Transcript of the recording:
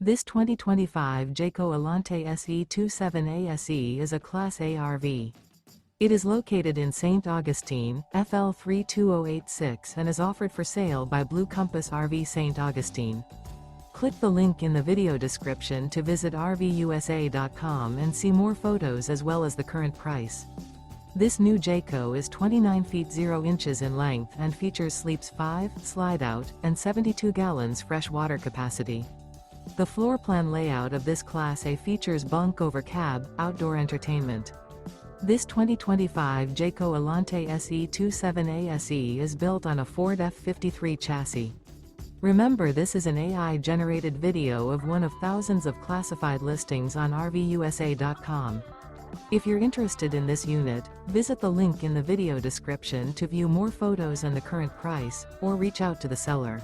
This 2025 Jayco Alante SE 27A SE is a Class A RV. It is located in St. Augustine, FL 32086 and is offered for sale by Blue Compass RV St. Augustine. Click the link in the video description to visit RVUSA.com and see more photos as well as the current price. This new Jayco is 29 feet 0 inches in length and features sleeps 5, slide-out, and 72 gallons fresh water capacity. The floor plan layout of this Class A features bunk over cab, outdoor entertainment. This 2025 Jayco Alante SE 27A SE is built on a Ford F53 chassis. Remember, this is an AI-generated video of one of thousands of classified listings on RVUSA.com. If you're interested in this unit, visit the link in the video description to view more photos and the current price, or reach out to the seller.